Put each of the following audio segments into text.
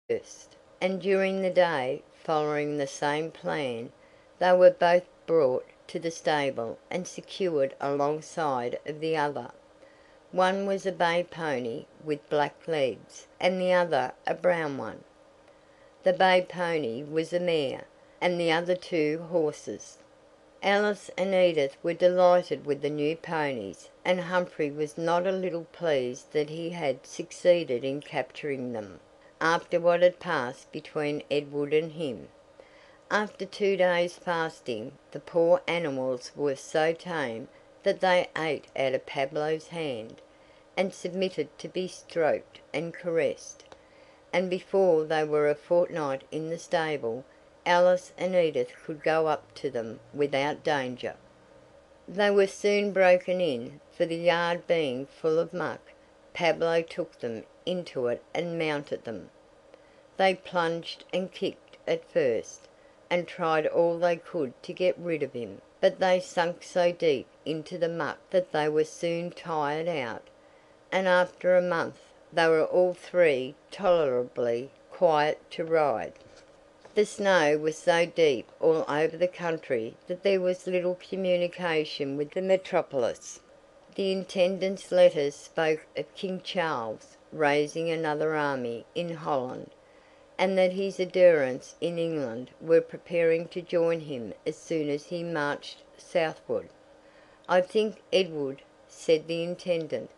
first, and during the day, following the same plan, they were both brought to the stable and secured alongside of the other. One was a bay pony with black legs, and the other a brown one. The bay pony was a mare, and the other two horses. Alice and Edith were delighted with the new ponies, and Humphrey was not a little pleased that he had succeeded in capturing them, after what had passed between Edward and him. After 2 days' fasting, the poor animals were so tame that they ate out of Pablo's hand, and submitted to be stroked and caressed, and before they were a fortnight in the stable, Alice and Edith could go up to them without danger. They were soon broken in, for the yard being full of muck, Pablo took them into it and mounted them. They plunged and kicked at first, and tried all they could to get rid of him, but they sank so deep into the muck that they were soon tired out, and after a month they were all three tolerably quiet to ride. The snow was so deep all over the country that there was little communication with the metropolis. The Intendant's letters spoke of King Charles raising another army in Holland, and that his adherents in England were preparing to join him as soon as he marched southward. "I think, Edward," said the Intendant,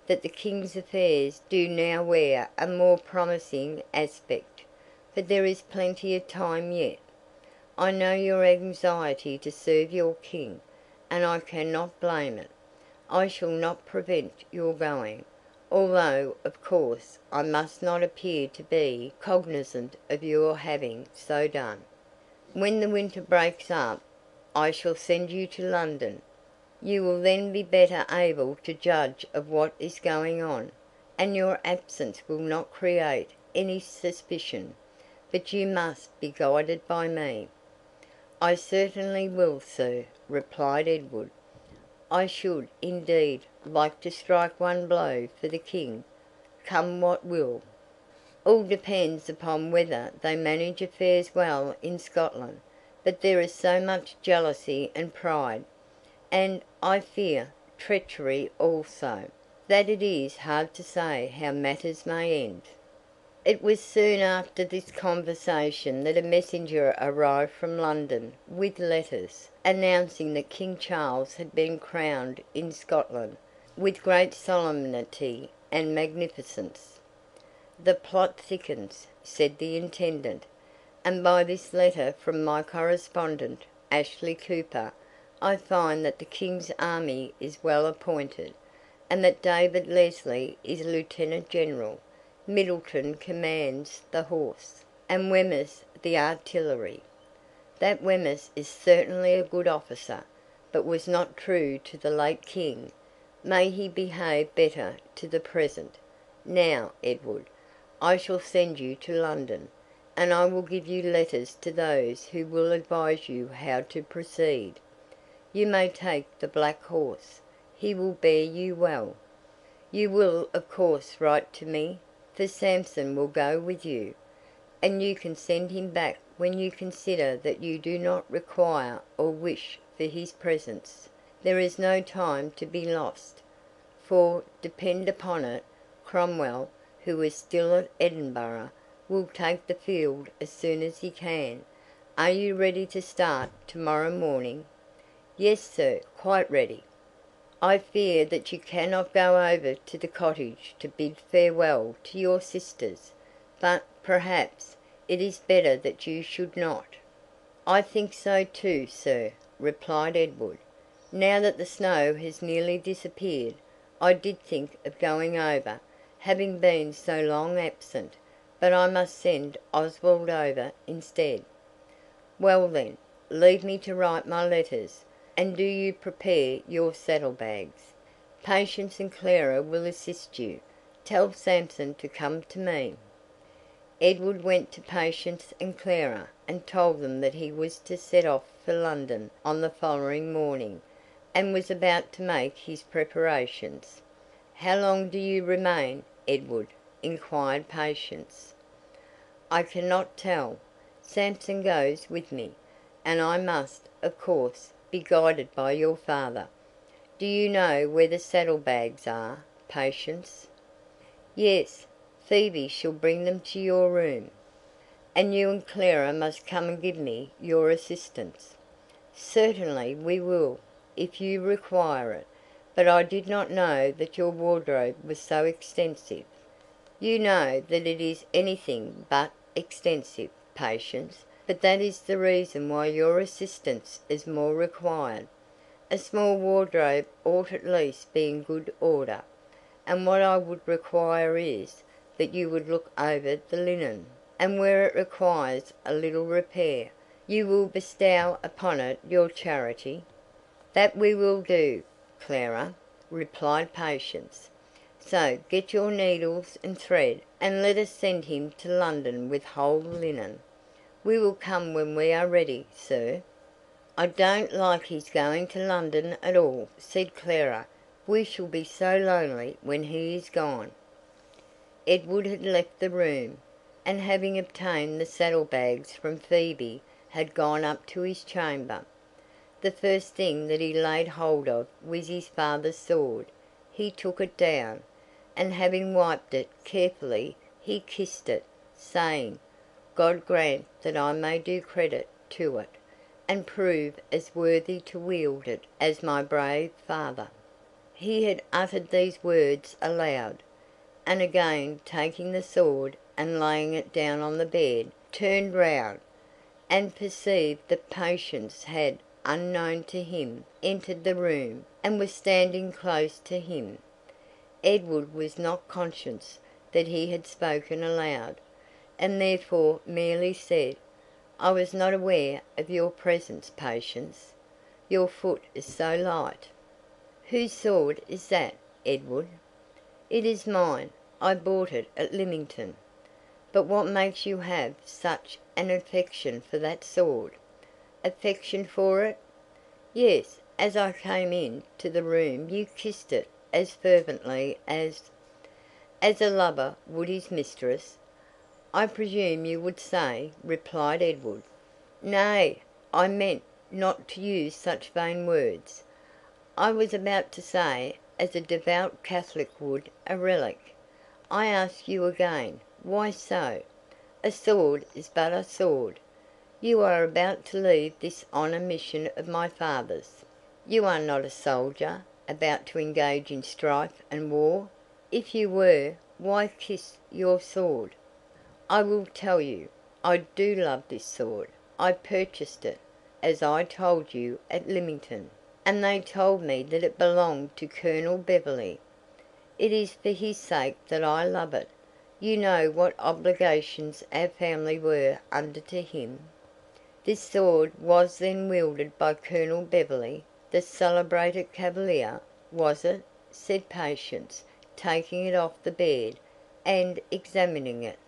"that the King's affairs do now wear a more promising aspect, but there is plenty of time yet. I know your anxiety to serve your King, and I cannot blame it. I shall not prevent your going, although of course I must not appear to be cognizant of your having so done. When the winter breaks up, I shall send you to London. You will then be better able to judge of what is going on, and your absence will not create any suspicion, but you must be guided by me." "I certainly will, sir," replied Edward. "I should, indeed, like to strike one blow for the King, come what will. All depends upon whether they manage affairs well in Scotland, but there is so much jealousy and pride, and, I fear, treachery also, that it is hard to say how matters may end." It was soon after this conversation that a messenger arrived from London with letters, announcing that King Charles had been crowned in Scotland, with great solemnity and magnificence. "The plot thickens," said the Intendant, "and by this letter from my correspondent, Ashley Cooper, I find that the King's army is well appointed, and that David Leslie is Lieutenant General, Middleton commands the horse, and Wemyss the artillery. That Wemyss is certainly a good officer, but was not true to the late King. May he behave better to the present. Now, Edward, I shall send you to London, and I will give you letters to those who will advise you how to proceed. You may take the black horse. He will bear you well. You will of course write to me, for Sampson will go with you, and you can send him back when you consider that you do not require or wish for his presence. There is no time to be lost, for, depend upon it, Cromwell, who is still at Edinburgh, will take the field as soon as he can. Are you ready to start to-morrow morning?" "Yes, sir, quite ready." "I fear that you cannot go over to the cottage to bid farewell to your sisters, but, perhaps, it is better that you should not." "I think so too, sir," replied Edward. "Now that the snow has nearly disappeared, I did think of going over, having been so long absent, but I must send Oswald over instead." "Well then, leave me to write my letters, and do you prepare your saddle-bags. Patience and Clara will assist you. Tell Sampson to come to me." Edward went to Patience and Clara, and told them that he was to set off for London on the following morning, and was about to make his preparations. "How long do you remain, Edward?" inquired Patience. I cannot tell. Samson goes with me, and I must, of course, be guided by your father. Do you know where the saddlebags are, Patience?" "Yes. Phoebe shall bring them to your room." "And you and Clara must come and give me your assistance." "Certainly we will, if you require it. But I did not know that your wardrobe was so extensive." "You know that it is anything but extensive, Patience, but that is the reason why your assistance is more required. A small wardrobe ought at least be in good order, and what I would require is, that you would look over the linen, and where it requires a little repair, you will bestow upon it your charity." "That we will do, Clara," replied Patience. "So get your needles and thread, and let us send him to London with whole linen." "We will come when we are ready, sir." "I don't like his going to London at all," said Clara. "We shall be so lonely when he is gone." Edward had left the room, and having obtained the saddlebags from Phoebe had gone up to his chamber. The first thing that he laid hold of was his father's sword. He took it down, and having wiped it carefully he kissed it, saying, "God grant that I may do credit to it, and prove as worthy to wield it as my brave father." He had uttered these words aloud, and again taking the sword and laying it down on the bed, turned round, and perceived that Patience had, unknown to him, entered the room, and was standing close to him. Edward was not conscious that he had spoken aloud, and therefore merely said, "I was not aware of your presence, Patience. Your foot is so light." "Whose sword is that, Edward?" "It is mine. I bought it at Lymington." "But what makes you have such an affection for that sword?" "Affection for it?" "Yes. As I came in to the room you kissed it as fervently as a lover would his mistress, I presume you would say," replied Edward. "Nay, I meant not to use such vain words. I was about to say, as a devout Catholic would a relic. I ask you again, why so? A sword is but a sword. You are about to leave this honor mission of my father's. You are not a soldier, about to engage in strife and war. If you were, why kiss your sword?" "I will tell you. I do love this sword. I purchased it, as I told you, at Lymington, and they told me that it belonged to Colonel Beverley. It is for his sake that I love it. You know what obligations our family were under to him." "This sword was then wielded by Colonel Beverley, the celebrated cavalier, was it?" said Patience, taking it off the bed, and examining it.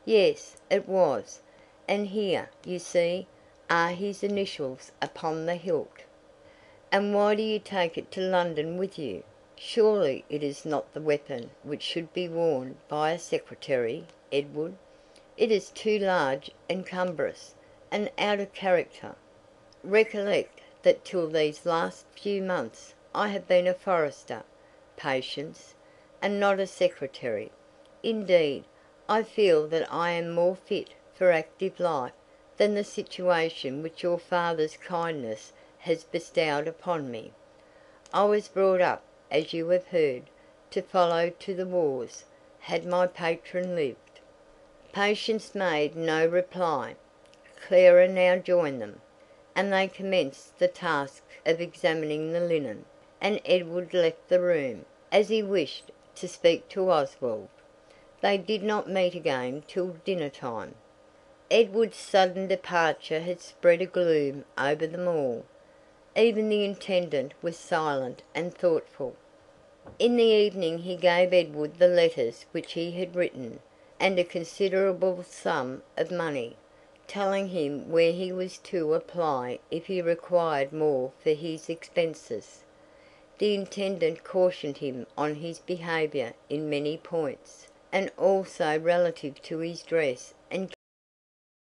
"Yes, it was. And here, you see, are his initials upon the hilt." "And why do you take it to London with you? Surely it is not the weapon which should be worn by a secretary, Edward. It is too large and cumbrous, and out of character. Recollect that till these last few months I have been a forester, Patience, and not a secretary. Indeed, I feel that I am more fit for active life than the situation which your father's kindness has bestowed upon me. I was brought up, as you have heard, to follow to the wars, had my patron lived." Patience made no reply. Clara now joined them, and they commenced the task of examining the linen, and Edward left the room, as he wished to speak to Oswald. They did not meet again till dinner time. Edward's sudden departure had spread a gloom over them all. Even the intendant was silent and thoughtful. In the evening he gave Edward the letters which he had written, and a considerable sum of money, telling him where he was to apply if he required more for his expenses. The intendant cautioned him on his behaviour in many points, and also relative to his dress